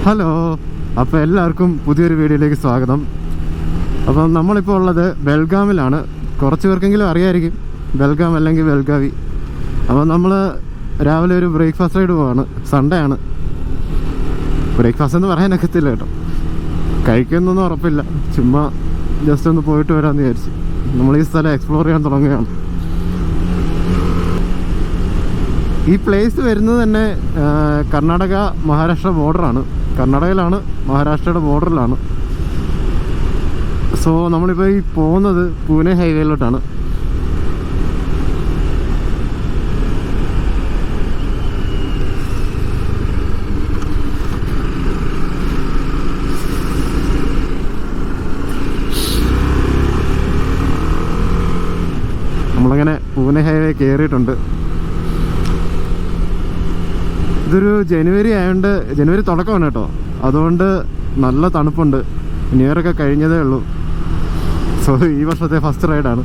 Hello, അപ്പോൾ എല്ലാവർക്കും പുതിയൊരു വീഡിയോയിലേക്ക് സ്വാഗതം. അപ്പം നമ്മളിപ്പോൾ ഉള്ളത് ബെൽഗാമിലാണ്. കുറച്ച് പേർക്കെങ്കിലും അറിയായിരിക്കും ബെൽഗാം അല്ലെങ്കിൽ ബെൽഗാവി. അപ്പോൾ നമ്മൾ രാവിലെ ഒരു ബ്രേക്ക്ഫാസ്റ്റ് റൈഡ് പോവാണ്. സൺഡേ ആണ്. ബ്രേക്ക്ഫാസ്റ്റ് എന്ന് പറയാനൊക്കത്തില്ല കേട്ടോ, കഴിക്കുന്നൊന്നും ഉറപ്പില്ല. ചുമ്മാ ജസ്റ്റ് ഒന്ന് പോയിട്ട് വരാമെന്ന് വിചാരിച്ചു. നമ്മൾ ഈ സ്ഥലം എക്സ്പ്ലോർ ചെയ്യാൻ തുടങ്ങുകയാണ്. ഈ പ്ലേസ് വരുന്നത് തന്നെ കർണാടക മഹാരാഷ്ട്ര ബോർഡറാണ്. കർണാടകയിലാണ്, മഹാരാഷ്ട്രയുടെ ബോർഡറിലാണ്. സോ നമ്മളിപ്പോൾ ഈ പോകുന്നത് പൂനെ ഹൈവേയിലോട്ടാണ്. നമ്മളങ്ങനെ പൂനെ ഹൈവേ കയറിയിട്ടുണ്ട്. ഇതൊരു ജനുവരി ആയതുകൊണ്ട്, ജനുവരി തുടക്കമാണ് കേട്ടോ, അതുകൊണ്ട് നല്ല തണുപ്പുണ്ട്. ന്യൂ ഇയർ ഒക്കെ കഴിഞ്ഞതേ ഉള്ളൂ. സോ ഈ വർഷത്തെ ഫസ്റ്റ് റൈഡാണ്.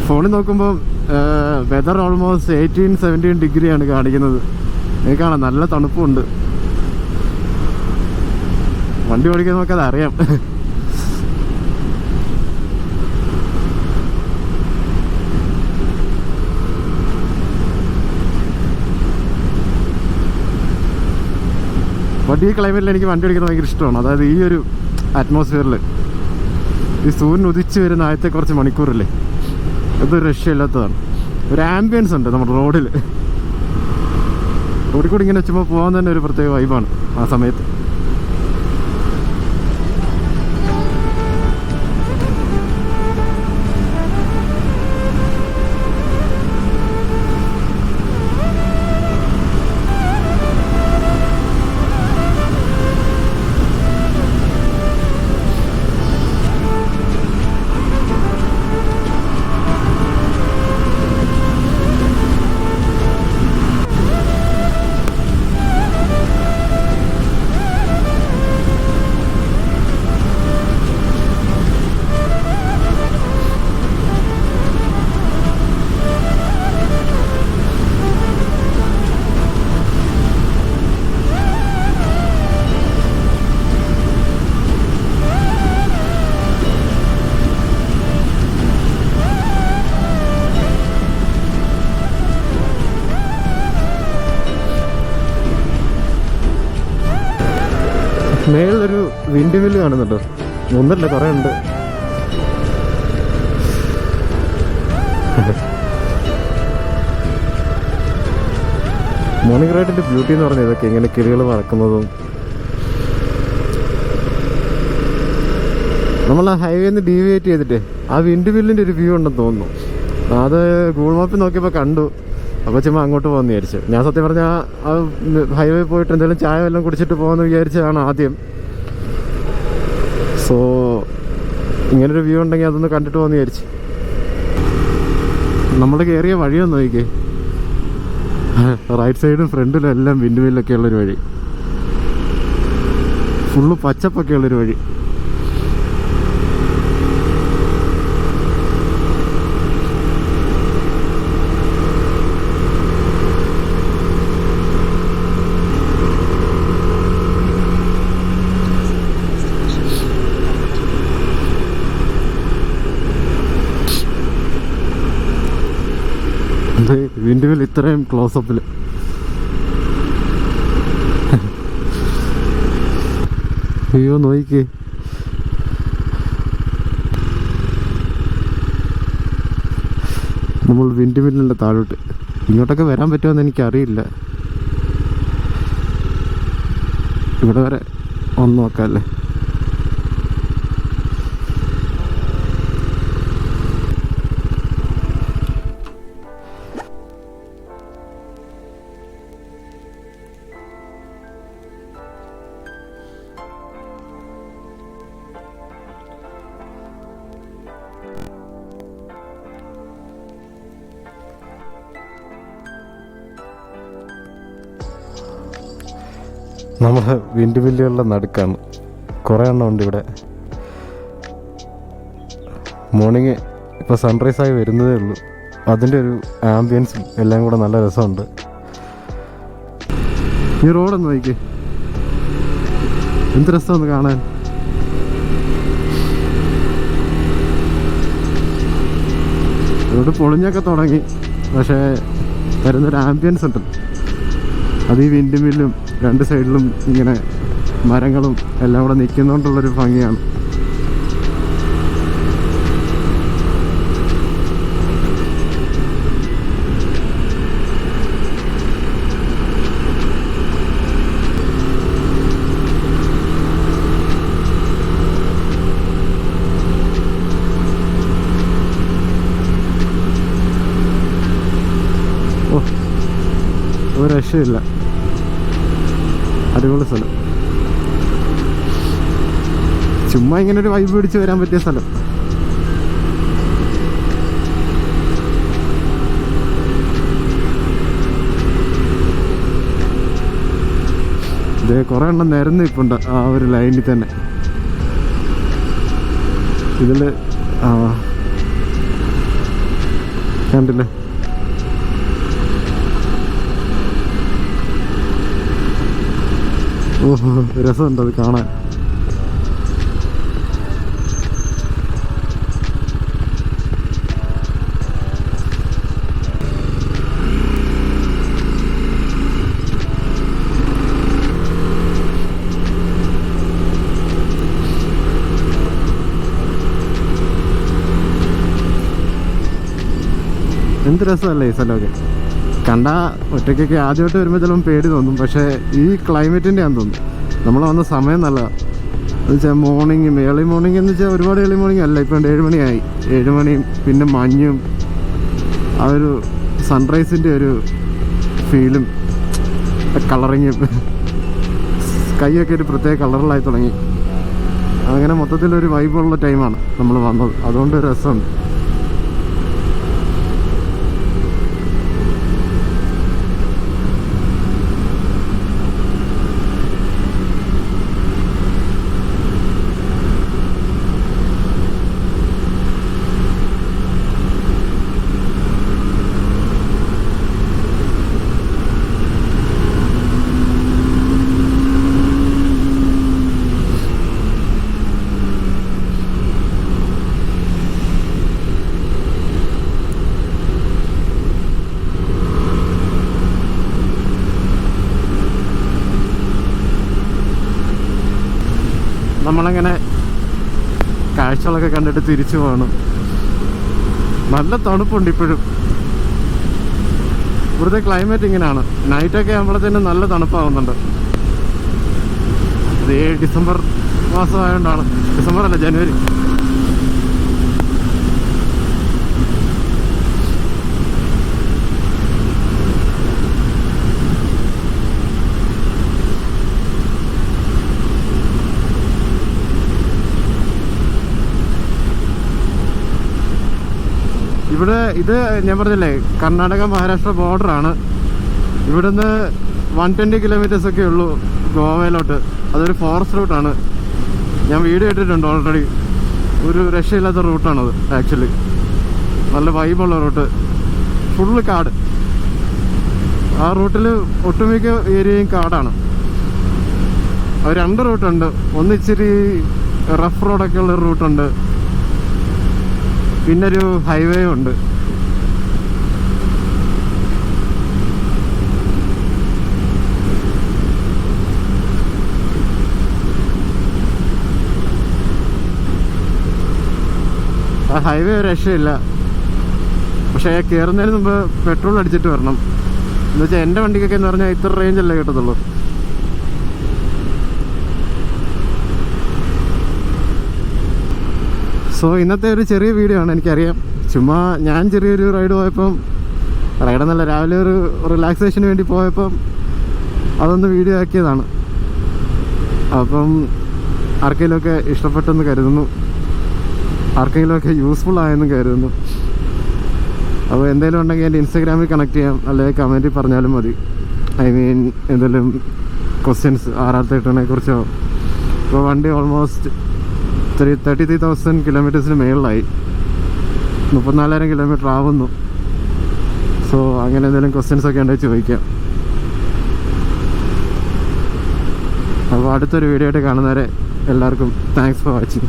ഫോണിൽ നോക്കുമ്പോൾ വെതർ ഓൾമോസ്റ്റ് 18-17 ഡിഗ്രിയാണ് കാണിക്കുന്നത്. നിങ്ങൾക്ക് കാണാം, നല്ല തണുപ്പുണ്ട്. വണ്ടി ഓടിക്കാൻ നോക്കാതെ അറിയാം. ബട്ട് ഈ ക്ലൈമറ്റിൽ എനിക്ക് വണ്ടി ഓടിക്കുന്നത് ഭയങ്കര ഇഷ്ടമാണ്. അതായത് ഈ ഒരു അറ്റ്മോസ്ഫിയറിൽ ഈ സൂര്യൻ ഉദിച്ച് വരുന്ന ആദ്യത്തെ കുറച്ച് മണിക്കൂറില്ലേ, അതൊരു രക്ഷയില്ലാത്തതാണ്. ഒരു ആംബിയൻസ് ഉണ്ട് നമ്മുടെ റോഡിൽ. റോഡിൽ കൂടി ഇങ്ങനെ ചുമ്മാ പോകാൻ തന്നെ ഒരു പ്രത്യേക വൈബാണ് ആ സമയത്ത്. മേളിലൊരു വിൻഡ് മില്ല് കാണുന്നുണ്ടോ? ഒന്നല്ല, കുറേ ഉണ്ട്. മോർണിംഗ് റൈഡിൻ്റെ ബ്യൂട്ടി എന്ന് പറഞ്ഞാൽ ഇതൊക്കെ, ഇങ്ങനെ കിളികൾ പറക്കുന്നതും. നമ്മൾ ആ ഹൈവേന്ന് ഡീവിയേറ്റ് ചെയ്തിട്ട് ആ വിൻഡ് മില്ലിൻ്റെ ഒരു വ്യൂ ഉണ്ടെന്ന് തോന്നുന്നു. അത് ഗൂഗിൾ മാപ്പിൽ നോക്കിയപ്പോൾ കണ്ടു. അപ്പോൾ ചുമ്മാ അങ്ങോട്ട് പോകുമെന്ന് വിചാരിച്ചു. ഞാൻ സത്യം പറഞ്ഞാൽ ആ ഹൈവേ പോയിട്ട് എന്തെങ്കിലും ചായ വല്ലതും കുടിച്ചിട്ട് പോകുമെന്ന് വിചാരിച്ചതാണ് ആദ്യം. സോ ഇങ്ങനൊരു വ്യൂ ഉണ്ടെങ്കിൽ അതൊന്ന് കണ്ടിട്ട് പോകുമെന്ന് വിചാരിച്ചു. നമ്മൾ കയറിയ വഴിയൊന്നും നോക്കിക്കേ, റൈറ്റ് സൈഡും ഫ്രണ്ടിലും എല്ലാം വിൻഡ് മില്ലൊക്കെ ഉള്ളൊരു വഴി. ഫുള്ള് പച്ചപ്പൊക്കെ ഉള്ളൊരു വഴി. വിൻഡ് മിൽ ഇത്രയും ക്ലോസപ്പിൽ. അയ്യോ നോക്കിക്കേ, നമ്മൾ വിൻഡ് മില്ലിൻ്റെ താഴോട്ട്. ഇങ്ങോട്ടൊക്കെ വരാൻ പറ്റുമെന്ന് എനിക്കറിയില്ല. ഇവിടെ വരെ ഒന്ന് നോക്കാമല്ലേ. നമ്മൾ വിൻഡ് മില്ലുകളുടെ നടുക്കാണ്. കുറേ എണ്ണം ഉണ്ട് ഇവിടെ. മോർണിംഗ് ഇപ്പോൾ സൺറൈസായി വരുന്നതേ ഉള്ളൂ. അതിൻ്റെ ഒരു ആംബിയൻസും എല്ലാം കൂടെ നല്ല രസമുണ്ട്. ഈ റോഡൊന്ന് നോക്കി, എന്ത് രസമൊന്ന് കാണാൻ. റോഡ് പൊളിഞ്ഞൊക്കെ തുടങ്ങി, പക്ഷേ വരുന്നൊരു ആംബിയൻസ് ഉണ്ട്. അത് ഈ വിൻഡ് മില്ലും രണ്ട് സൈഡിലും ഇങ്ങനെ മരങ്ങളും എല്ലാം കൂടെ നിൽക്കുന്നതുകൊണ്ടുള്ളൊരു ഭംഗിയാണ്. ഒരു രക്ഷയില്ല, അടിപൊളി സ്ഥലം. ചുമ്മാ ഇങ്ങനെ ഒരു വൈബ് പിടിച്ച് വരാൻ പറ്റിയ സ്ഥലം. ഇത് കുറെ എണ്ണം നിരന്ന് ഇപ്പുണ്ട് ആ ഒരു ലൈനിൽ തന്നെ. ഇതില് കണ്ടില്ലേ, ഓഹോ രസമുണ്ട് അത് കാണാൻ. എന്ത് രസമല്ലേ ഈ സ്ഥലമൊക്കെ. കണ്ട ഒറ്റയ്ക്കൊക്കെ ആദ്യമായിട്ട് വരുമ്പോൾ ചിലപ്പം പേടി തോന്നും, പക്ഷേ ഈ ക്ലൈമറ്റിൻ്റെ ആണെന്ന് തോന്നും. നമ്മൾ വന്ന സമയം നല്ലതാണ്. എന്ന് വെച്ചാൽ മോർണിംഗ്, ഏർലി മോർണിംഗ് എന്ന് വെച്ചാൽ ഒരുപാട് ഏർലി മോർണിംഗ് അല്ല, ഇപ്പം 7 മണിയായി. 7 മണിയും പിന്നെ മഞ്ഞും ആ ഒരു സൺറൈസിൻ്റെ ഒരു ഫീലും കളറിങ്ങും, കൈയൊക്കെ ഒരു പ്രത്യേക കളറിലായി തുടങ്ങി. അങ്ങനെ മൊത്തത്തിലൊരു വൈബുള്ള ടൈമാണ് നമ്മൾ വന്നത്. അതുകൊണ്ട് രസമുണ്ട്. നമ്മളങ്ങനെ കാഴ്ചകളൊക്കെ കണ്ടിട്ട് തിരിച്ചു പോകണം. നല്ല തണുപ്പുണ്ട് ഇപ്പോഴും. ഇവിടുത്തെ ക്ലൈമറ്റ് ഇങ്ങനെയാണ്. നൈറ്റൊക്കെ ആകുമ്പോഴത്തേനും നല്ല തണുപ്പാവുന്നുണ്ട്. ഇത് ഡിസംബർ മാസമായതുകൊണ്ടാണ്. ഡിസംബർ അല്ല, ജനുവരി. ഇവിടെ ഇത് ഞാൻ പറഞ്ഞില്ലേ, കർണാടക മഹാരാഷ്ട്ര ബോർഡറാണ്. ഇവിടുന്ന് 120 കിലോമീറ്റേഴ്സ് ഒക്കെ ഉള്ളൂ ഗോവയിലോട്ട്. അതൊരു ഫോറസ്റ്റ് റൂട്ടാണ്. ഞാൻ വീഡിയോ ഇട്ടിട്ടുണ്ട് ഓൾറെഡി. ഒരു രക്ഷയില്ലാത്ത റൂട്ടാണത് ആക്ച്വലി. നല്ല വൈബുള്ള റൂട്ട്, ഫുള്ള് കാട്. ആ റൂട്ടിൽ ഒട്ടുമിക്ക ഏരിയയും കാടാണ്. അത് 2 റൂട്ടുണ്ട്. ഒന്ന് ഇച്ചിരി റഫ് റോഡൊക്കെ ഉള്ളൊരു റൂട്ടുണ്ട്, പിന്നൊരു ഹൈവേ ഉണ്ട്. ആ ഹൈവേ ഒരു രക്ഷയില്ല. പക്ഷേ കയറുന്നതിന് മുമ്പ് പെട്രോൾ അടിച്ചിട്ട് വരണം. എന്ന് വെച്ചാൽ എൻ്റെ വണ്ടിക്കൊക്കെ എന്ന് പറഞ്ഞാൽ ഇത്ര റേഞ്ചല്ലേ കിട്ടത്തുള്ളൂ. സോ ഇന്നത്തെ ഒരു ചെറിയ വീഡിയോ ആണ്, എനിക്കറിയാം. ചുമ്മാ ഞാൻ ചെറിയൊരു റൈഡ് പോയപ്പം, റൈഡെന്നല്ല, രാവിലെ ഒരു റിലാക്സേഷന് വേണ്ടി പോയപ്പം അതൊന്ന് വീഡിയോ ആക്കിയതാണ്. അപ്പം ആർക്കെങ്കിലുമൊക്കെ ഇഷ്ടപ്പെട്ടെന്ന് കരുതുന്നു, ആർക്കെങ്കിലുമൊക്കെ യൂസ്ഫുൾ ആയെന്ന് കരുതുന്നു. അപ്പോൾ എന്തെങ്കിലും ഉണ്ടെങ്കിൽ എൻ്റെ ഇൻസ്റ്റാഗ്രാമിൽ കണക്ട് ചെയ്യാം, അല്ലെങ്കിൽ കമൻറ്റിൽ പറഞ്ഞാലും മതി. ഐ മീൻ എന്തെങ്കിലും ക്വസ്റ്റ്യൻസ് RR-31 കുറിച്ചോ. ഇപ്പോൾ വണ്ടി ഓൾമോസ്റ്റ് 33,000 കിലോമീറ്റേഴ്സിന് മേളിലായി. 34,000 കിലോമീറ്റർ ആവുന്നു. സോ അങ്ങനെ എന്തെങ്കിലും ക്വസ്റ്റ്യൻസ് ഒക്കെ ഉണ്ടെങ്കിൽ ചോദിക്കാം. അപ്പോൾ അടുത്തൊരു വീഡിയോ ആയിട്ട് കാണുന്നവരെ എല്ലാവർക്കും താങ്ക്സ് ഫോർ വാച്ചിങ്.